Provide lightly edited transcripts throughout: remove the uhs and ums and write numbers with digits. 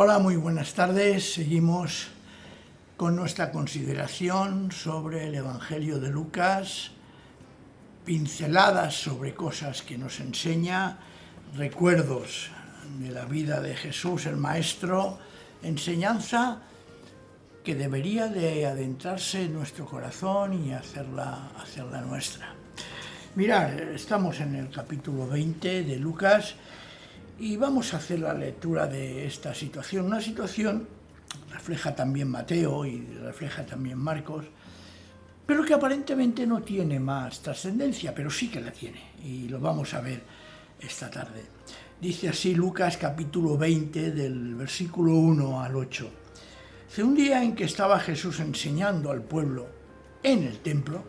Hola, muy buenas tardes. Seguimos con nuestra consideración sobre el Evangelio de Lucas, pinceladas sobre cosas que nos enseña, recuerdos de la vida de Jesús el Maestro, enseñanza que debería de adentrarse en nuestro corazón y hacerla nuestra. Mirad, estamos en el capítulo 20 de Lucas y vamos a hacer la lectura de esta situación. Una situación refleja también Mateo y refleja también Marcos, pero que aparentemente no tiene más trascendencia, pero sí que la tiene, y lo vamos a ver esta tarde. Dice así Lucas capítulo 20 del versículo 1 al 8. Hace un día en que estaba Jesús enseñando al pueblo en el templo,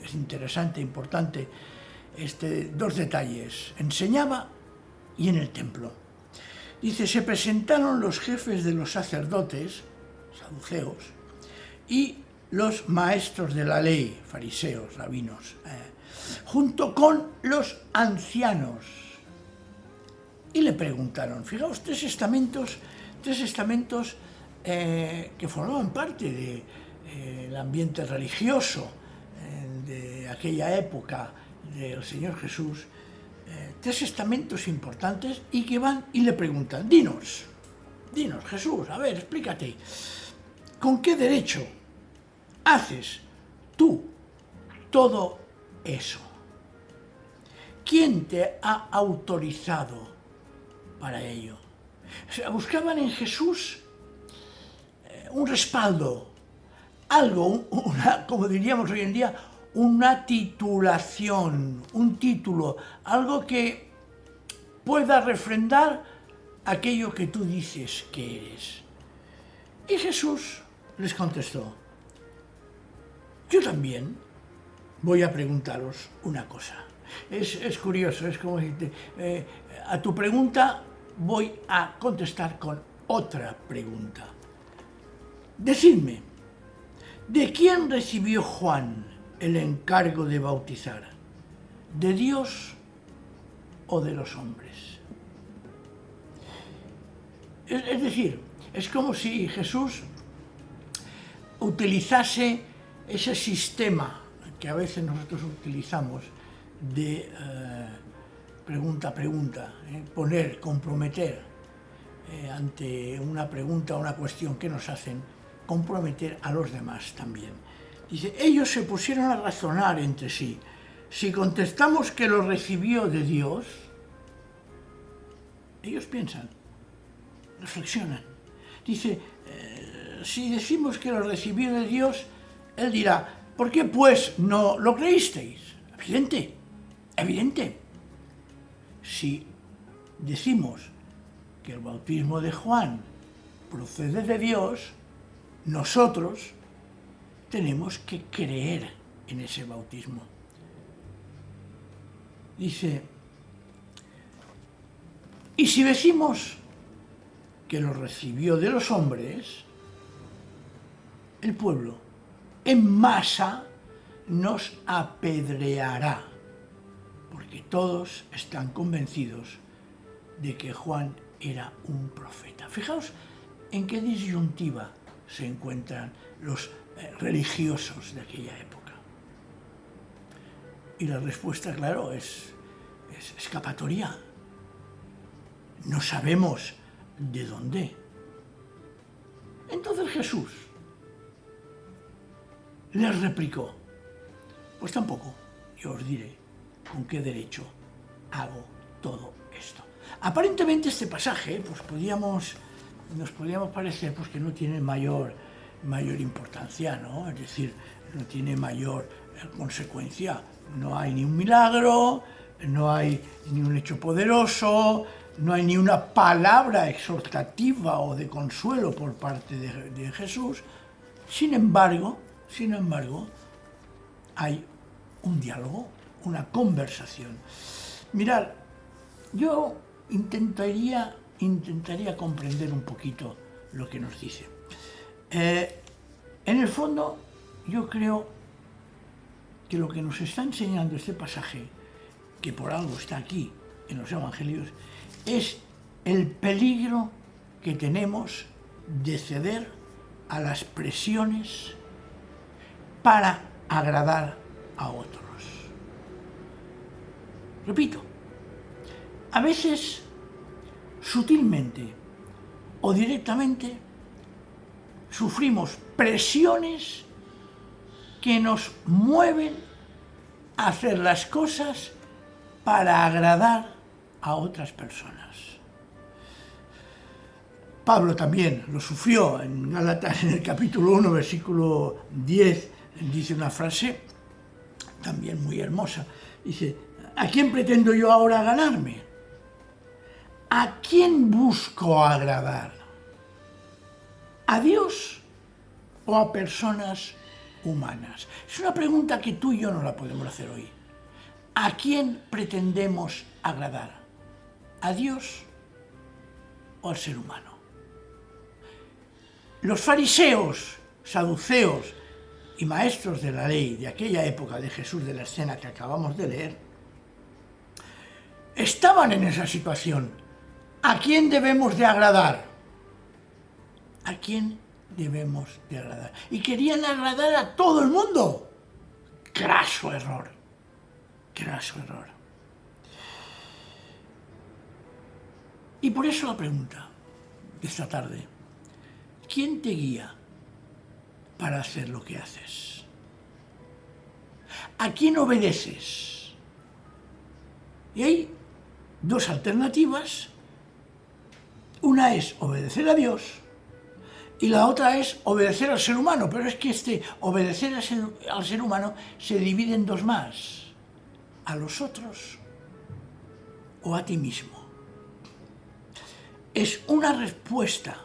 es interesante, importante, dos detalles, enseñaba y en el templo. Dice, se presentaron los jefes de los sacerdotes, saduceos, y los maestros de la ley, fariseos, rabinos, junto con los ancianos. Y le preguntaron, fijaos, tres estamentos que formaban parte del ambiente religioso de aquella época del Señor Jesús, tres estamentos importantes y que van y le preguntan, dinos Jesús, a ver, explícate, ¿con qué derecho haces tú todo eso? ¿Quién te ha autorizado para ello? O sea, buscaban en Jesús un respaldo, algo, como diríamos hoy en día, una titulación, un título, algo que pueda refrendar aquello que tú dices que eres. Y Jesús les contestó, yo también voy a preguntaros una cosa. Es curioso, es como decirte, a tu pregunta voy a contestar con otra pregunta. Decidme, ¿de quién recibió Juan el encargo de bautizar? ¿De Dios o de los hombres? Es decir, es como si Jesús utilizase ese sistema que a veces nosotros utilizamos de pregunta a pregunta, poner, comprometer ante una pregunta o una cuestión que nos hacen, comprometer a los demás también. Dice, ellos se pusieron a razonar entre sí. Si contestamos que lo recibió de Dios, ellos piensan, reflexionan. Dice, si decimos que lo recibió de Dios, él dirá, ¿por qué pues no lo creísteis? Evidente. Si decimos que el bautismo de Juan procede de Dios, nosotros tenemos que creer en ese bautismo. Dice, y si decimos que lo recibió de los hombres, el pueblo en masa nos apedreará, porque todos están convencidos de que Juan era un profeta. Fijaos en qué disyuntiva se encuentran los religiosos de aquella época. Y la respuesta, claro, es escapatoria. No sabemos de dónde. Entonces Jesús les replicó, pues tampoco yo os diré con qué derecho hago todo esto. Aparentemente este pasaje nos podíamos parecer pues, que no tiene mayor importancia, ¿no? Es decir, no tiene mayor consecuencia. No hay ni un milagro, no hay ni un hecho poderoso, no hay ni una palabra exhortativa o de consuelo por parte de Jesús. Sin embargo, hay un diálogo, una conversación. Mirad, yo intentaría comprender un poquito lo que nos dice. En el fondo, yo creo que lo que nos está enseñando este pasaje, que por algo está aquí en los evangelios, es el peligro que tenemos de ceder a las presiones para agradar a otros. Repito, a veces sutilmente o directamente sufrimos presiones que nos mueven a hacer las cosas para agradar a otras personas. Pablo también lo sufrió en Gálatas, en el capítulo 1, versículo 10, dice una frase también muy hermosa. Dice, ¿a quién pretendo yo ahora ganarme? ¿A quién busco agradar? ¿A Dios o a personas humanas? Es una pregunta que tú y yo no la podemos hacer hoy. ¿A quién pretendemos agradar? ¿A Dios o al ser humano? Los fariseos, saduceos y maestros de la ley de aquella época de Jesús, de la escena que acabamos de leer, estaban en esa situación. ¿A quién debemos de agradar? ¿A quién debemos de agradar? Y querían agradar a todo el mundo. Craso error. Craso error. Y por eso la pregunta de esta tarde. ¿Quién te guía para hacer lo que haces? ¿A quién obedeces? Y hay dos alternativas. Una es obedecer a Dios y la otra es obedecer al ser humano. Pero es que obedecer al ser humano se divide en dos más. A los otros o a ti mismo. Es una respuesta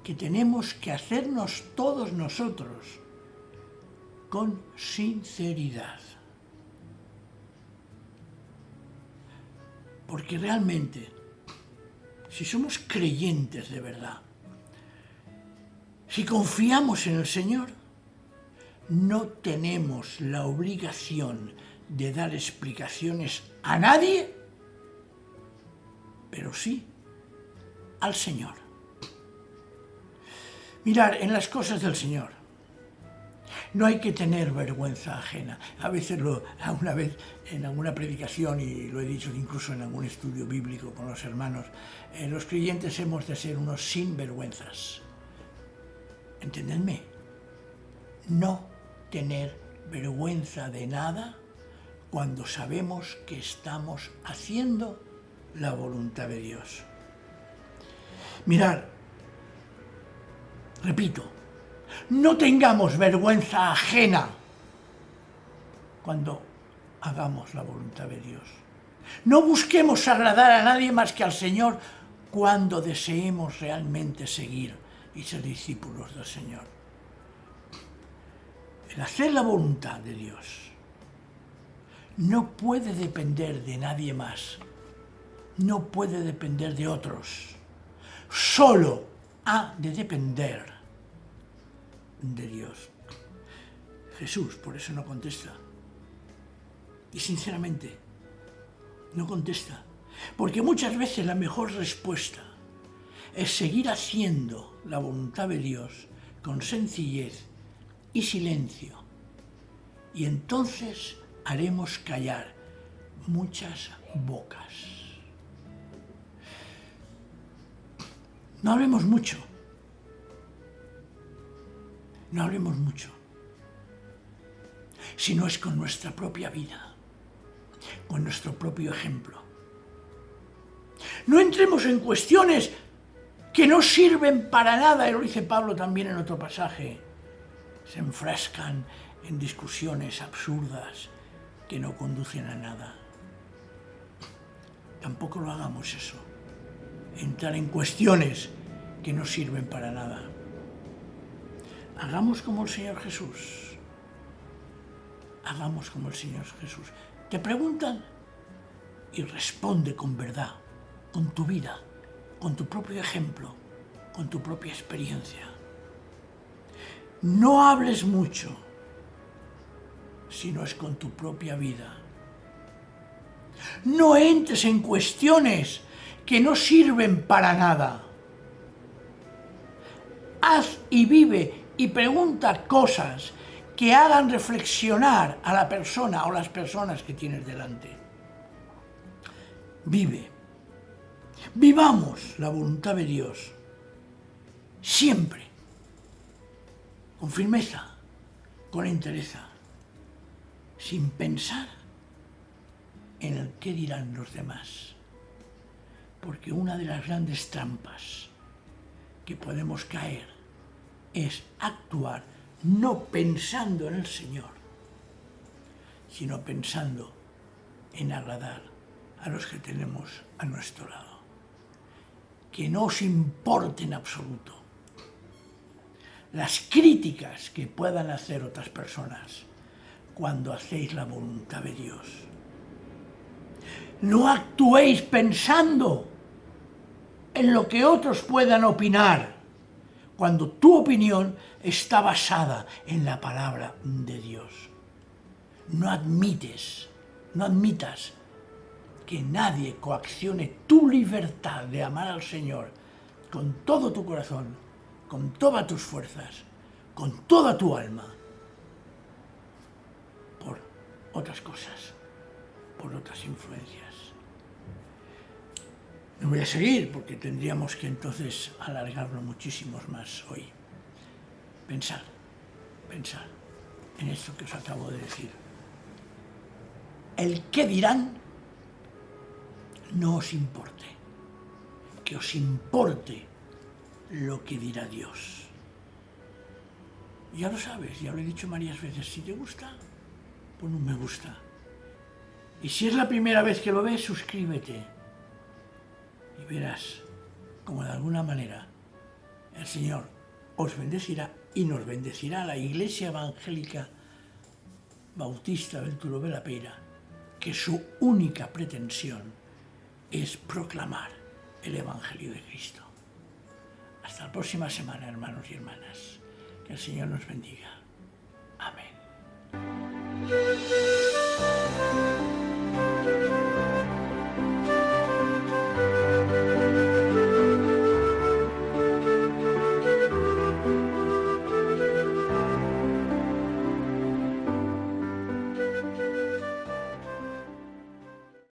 que tenemos que hacernos todos nosotros con sinceridad. Porque realmente, si somos creyentes de verdad, si confiamos en el Señor, no tenemos la obligación de dar explicaciones a nadie, pero sí al Señor. Mirar, en las cosas del Señor no hay que tener vergüenza ajena. A veces, alguna vez en alguna predicación, y lo he dicho incluso en algún estudio bíblico con los hermanos, los creyentes hemos de ser unos sinvergüenzas. ¿Entendedme? No tener vergüenza de nada cuando sabemos que estamos haciendo la voluntad de Dios. Mirad, repito, no tengamos vergüenza ajena cuando hagamos la voluntad de Dios. No busquemos agradar a nadie más que al Señor cuando deseemos realmente seguir y ser discípulos del Señor. El hacer la voluntad de Dios no puede depender de nadie más, no puede depender de otros, solo ha de depender de Dios. Jesús por eso no contesta. Y sinceramente, no contesta. Porque muchas veces la mejor respuesta es seguir haciendo la voluntad de Dios con sencillez y silencio. Y entonces haremos callar muchas bocas. No hablemos mucho. No hablemos mucho. Si no es con nuestra propia vida, con nuestro propio ejemplo. No entremos en cuestiones que no sirven para nada, y lo dice Pablo también en otro pasaje. Se enfrascan en discusiones absurdas que no conducen a nada. Tampoco lo hagamos eso. Entrar en cuestiones que no sirven para nada. Hagamos como el Señor Jesús. Hagamos como el Señor Jesús. Te preguntan y responde con verdad, con tu vida, con tu propio ejemplo, con tu propia experiencia. No hables mucho si no es con tu propia vida. No entres en cuestiones que no sirven para nada. Haz y vive y pregunta cosas que hagan reflexionar a la persona o las personas que tienes delante. Vive. Vivamos la voluntad de Dios. Siempre. Con firmeza, con entereza, sin pensar en el qué dirán los demás. Porque una de las grandes trampas que podemos caer es actuar no pensando en el Señor, sino pensando en agradar a los que tenemos a nuestro lado. Que no os importe en absoluto las críticas que puedan hacer otras personas cuando hacéis la voluntad de Dios. No actuéis pensando en lo que otros puedan opinar, cuando tu opinión está basada en la palabra de Dios. No admitas que nadie coaccione tu libertad de amar al Señor con todo tu corazón, con todas tus fuerzas, con toda tu alma, por otras cosas, por otras influencias. No voy a seguir porque tendríamos que entonces alargarlo muchísimo más hoy. Pensar en esto que os acabo de decir. El qué dirán no os importe, que os importe lo que dirá Dios. Ya lo sabes, ya lo he dicho varias veces, si te gusta, pon un me gusta. Y si es la primera vez que lo ves, suscríbete. Y verás como de alguna manera el Señor os bendecirá y nos bendecirá la Iglesia Evangélica Bautista del Turó de la Peira, que su única pretensión es proclamar el Evangelio de Cristo. Hasta la próxima semana, hermanos y hermanas. Que el Señor nos bendiga. Amén.